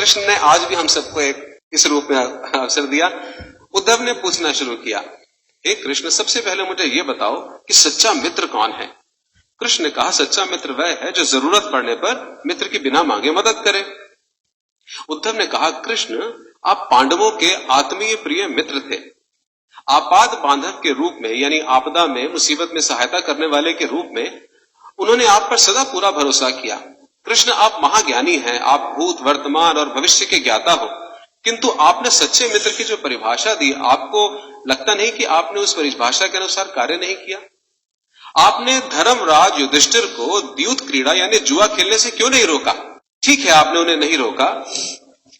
कृष्ण ने आज भी हम सबको एक इस रूप में अवसर दिया। उद्धव ने पूछना शुरू किया, हे कृष्ण, सबसे पहले मुझे ये बताओ कि सच्चा मित्र कौन है? कृष्ण ने कहा, सच्चा मित्र वह है जो जरूरत पड़ने पर मित्र की बिना मांगे मदद करे। उद्धव ने कहा, कृष्ण, आप पांडवों के आत्मीय प्रिय मित्र थे। आपात बांधव के रूप में, यानी आपदा में, मुसीबत में सहायता करने वाले के रूप में उन्होंने आप पर सदा पूरा भरोसा किया। कृष्ण, आप महाज्ञानी हैं, आप भूत, वर्तमान और भविष्य के ज्ञाता हो, किंतु आपने सच्चे मित्र की जो परिभाषा दी, आपको लगता नहीं कि आपने उस परिभाषा के अनुसार कार्य नहीं किया? आपने धर्मराज युधिष्ठिर को द्यूत क्रीड़ा यानी जुआ खेलने से क्यों नहीं रोका? ठीक है, आपने उन्हें नहीं रोका,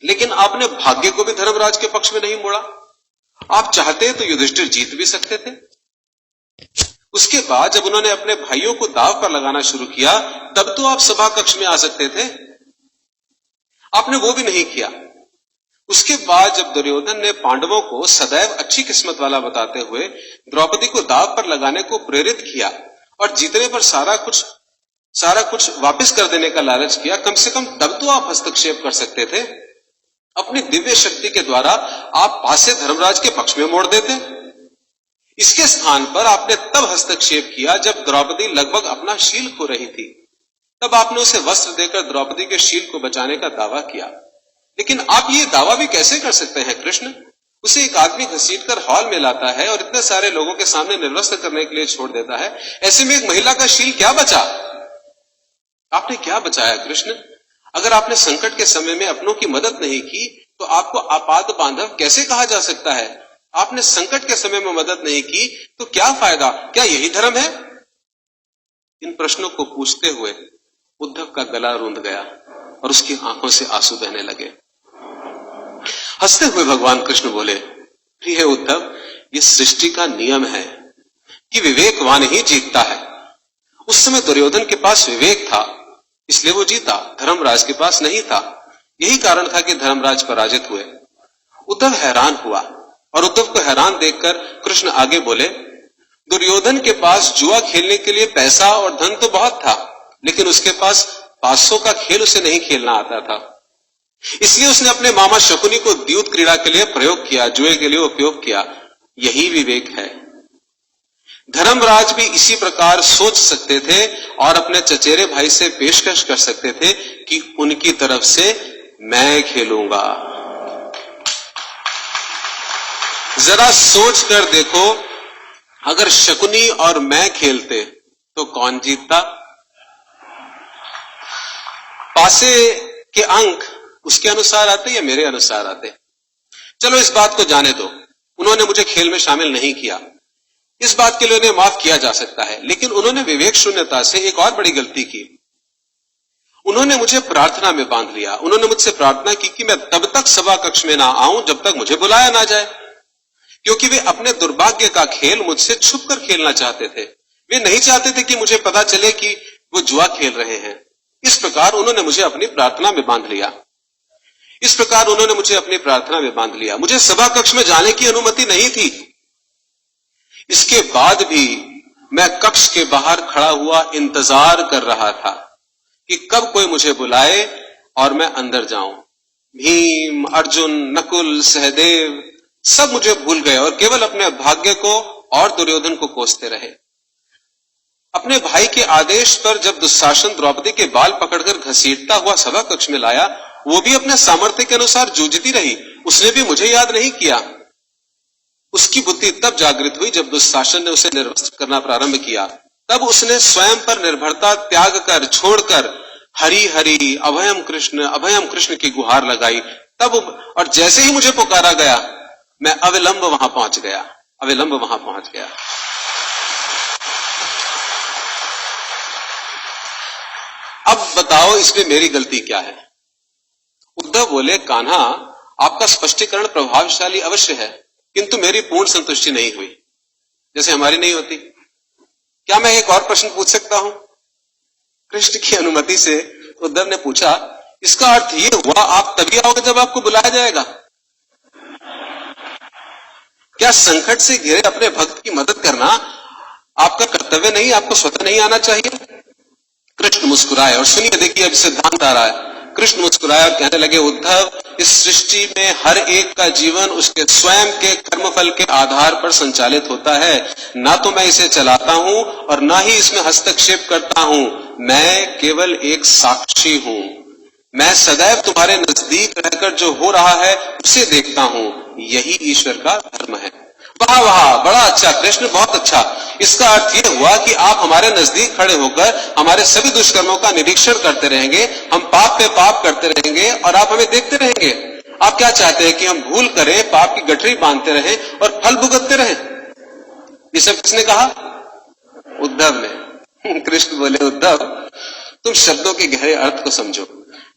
लेकिन आपने भाग्य को भी धर्मराज के पक्ष में नहीं मोड़ा। आप चाहते तो युधिष्ठिर जीत भी सकते थे। उसके बाद जब उन्होंने अपने भाइयों को दांव पर लगाना शुरू किया, तब तो आप सभा कक्ष में आ सकते थे। आपने वो भी नहीं किया। उसके बाद जब दुर्योधन ने पांडवों को सदैव अच्छी किस्मत वाला बताते हुए द्रौपदी को दांव पर लगाने को प्रेरित किया और जीतने पर सारा कुछ वापस कर देने का लालच किया, कम से कम तब तो आप हस्तक्षेप कर सकते थे। अपनी दिव्य शक्ति के द्वारा आप पासे धर्मराज के पक्ष में मोड़ देते। इसके स्थान पर आपने तब हस्तक्षेप किया जब द्रौपदी लगभग अपना शील खो रही थी। तब आपने उसे वस्त्र देकर द्रौपदी के शील को बचाने का दावा किया। लेकिन आप ये दावा भी कैसे कर सकते हैं कृष्ण? उसे एक आदमी घसीटकर हॉल में लाता है और इतने सारे लोगों के सामने निर्वस्त्र करने के लिए छोड़ देता है। ऐसे में एक महिला का शील क्या बचा? आपने क्या बचाया कृष्ण? अगर आपने संकट के समय में अपनों की मदद नहीं की तो आपको आपात बांधव कैसे कहा जा सकता है? आपने संकट के समय में मदद नहीं की तो क्या फायदा? क्या यही धर्म है? इन प्रश्नों को पूछते हुए उद्धव का गला रूंध गया और उसकी आंखों से आंसू बहने लगे। हंसते हुए भगवान कृष्ण बोले, प्रिय उद्धव, ये सृष्टि का नियम है कि विवेकवान ही जीतता है। उस समय दुर्योधन के पास विवेक था, इसलिए वो जीता, धर्मराज के पास नहीं था। यही कारण था कि धर्मराज पराजित हुए। उद्धव हैरान हुआ और उद्धव को हैरान देखकर कृष्ण आगे बोले, दुर्योधन के पास जुआ खेलने के लिए पैसा और धन तो बहुत था, लेकिन उसके पास 500 का खेल उसे नहीं खेलना आता था। इसलिए उसने अपने मामा शकुनी को द्यूत क्रीड़ा के लिए प्रयोग किया, जुए के लिए उपयोग किया। यही विवेक है। धर्मराज भी इसी प्रकार सोच सकते थे और अपने चचेरे भाई से पेशकश कर सकते थे कि उनकी तरफ से मैं खेलूंगा। जरा सोच कर देखो, अगर शकुनी और मैं खेलते तो कौन जीतता? पासे के अंक उसके अनुसार आते या मेरे अनुसार आते? चलो इस बात को जाने दो, उन्होंने मुझे खेल में शामिल नहीं किया, इस बात के लिए उन्हें माफ किया जा सकता है। लेकिन उन्होंने विवेक शून्यता से एक और बड़ी गलती की। उन्होंने मुझे प्रार्थना में बांध लिया। उन्होंने मुझसे प्रार्थना की कि मैं तब तक सभा कक्ष में ना आऊं जब तक मुझे बुलाया ना जाए, क्योंकि वे अपने दुर्भाग्य का खेल मुझसे छुप कर खेलना चाहते थे। वे नहीं चाहते थे कि मुझे पता चले कि वो जुआ खेल रहे हैं। इस प्रकार उन्होंने मुझे अपनी प्रार्थना में बांध लिया। मुझे सभा कक्ष में जाने की अनुमति नहीं थी। इसके बाद भी मैं कक्ष के बाहर खड़ा हुआ इंतजार कर रहा था कि कब कोई मुझे बुलाए और मैं अंदर जाऊं। भीम, अर्जुन, नकुल, सहदेव सब मुझे भूल गए और केवल अपने भाग्य को और दुर्योधन को कोसते रहे। अपने भाई के आदेश पर जब दुशासन द्रौपदी के बाल पकड़कर घसीटता हुआ सभा कक्ष में लाया, वो भी अपने सामर्थ्य के अनुसार जूझती रही। उसने भी मुझे याद नहीं किया। उसकी बुद्धि तब जागृत हुई जब दुशासन ने उसे निर्वस्त्र करना प्रारंभ किया। तब उसने स्वयं पर निर्भरता त्याग कर, छोड़कर हरि हरि अभयम कृष्ण की गुहार लगाई। तब और जैसे ही मुझे पुकारा गया, मैं अविलंब वहां पहुंच गया। अब बताओ इसमें मेरी गलती क्या है? उद्धव बोले, कान्हा, आपका स्पष्टीकरण प्रभावशाली अवश्य है, किंतु मेरी पूर्ण संतुष्टि नहीं हुई, जैसे हमारी नहीं होती। क्या मैं एक और प्रश्न पूछ सकता हूं? कृष्ण की अनुमति से उद्धव ने पूछा, इसका अर्थ ये हुआ आप तभी आओगे जब आपको बुलाया जाएगा? क्या संकट से घिरे अपने भक्त की मदद करना आपका कर्तव्य नहीं, आपको स्वतः नहीं आना चाहिए? कृष्ण मुस्कुराए और सुनिए, देखिए अब सिद्धांत आ रहा है। कृष्ण मुस्कुराए और कहने लगे, उद्धव, इस सृष्टि में हर एक का जीवन उसके स्वयं के कर्मफल के आधार पर संचालित होता है। ना तो मैं इसे चलाता हूं और ना ही इसमें हस्तक्षेप करता हूं। मैं केवल एक साक्षी हूं। मैं सदैव तुम्हारे नजदीक रहकर जो हो रहा है उसे देखता हूं। यही ईश्वर का धर्म है। वाह वाह, बड़ा अच्छा कृष्ण, बहुत अच्छा। इसका अर्थ यह हुआ कि आप हमारे नजदीक खड़े होकर हमारे सभी दुष्कर्मों का निरीक्षण करते रहेंगे, हम पाप पे पाप करते रहेंगे और आप हमें देखते रहेंगे। आप क्या चाहते हैं कि हम भूल करें, पाप की गठरी बांधते रहें और फल भुगतते रहें? ये सब किसने कहा? उद्धव ने। कृष्ण बोले, उद्धव, तुम शब्दों के गहरे अर्थ को समझो।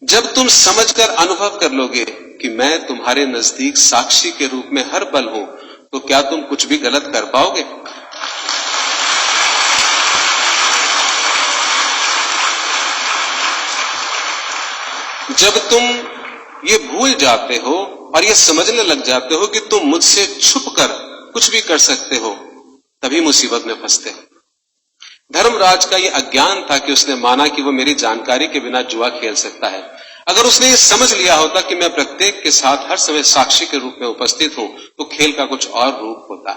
जब तुम समझकर अनुभव कर लोगे कि मैं तुम्हारे नजदीक साक्षी के रूप में हर पल हूं, तो क्या तुम कुछ भी गलत कर पाओगे? जब तुम ये भूल जाते हो और ये समझने लग जाते हो कि तुम मुझसे छुपकर कुछ भी कर सकते हो, तभी मुसीबत में फंसते हो। धर्मराज का ये अज्ञान था कि उसने माना कि वो मेरी जानकारी के बिना जुआ खेल सकता है। अगर उसने ये समझ लिया होता कि मैं प्रत्येक के साथ हर समय साक्षी के रूप में उपस्थित हूं, तो खेल का कुछ और रूप होता।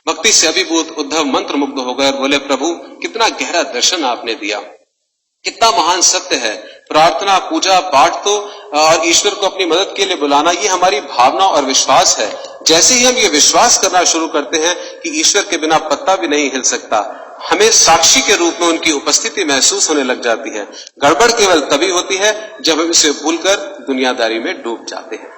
भक्ति से अभिभूत उद्धव मंत्र मुग्ध हो गए और बोले, प्रभु, कितना गहरा दर्शन आपने दिया, कितना महान सत्य है। प्रार्थना, पूजा पाठ तो और ईश्वर को अपनी मदद के लिए बुलाना, ये हमारी भावना और विश्वास है। जैसे ही हम ये विश्वास करना शुरू करते हैं कि ईश्वर के बिना पत्ता भी नहीं हिल सकता, हमें साक्षी के रूप में उनकी उपस्थिति महसूस होने लग जाती है। गड़बड़ केवल तभी होती है जब हम इसे भूलकर दुनियादारी में डूब जाते हैं।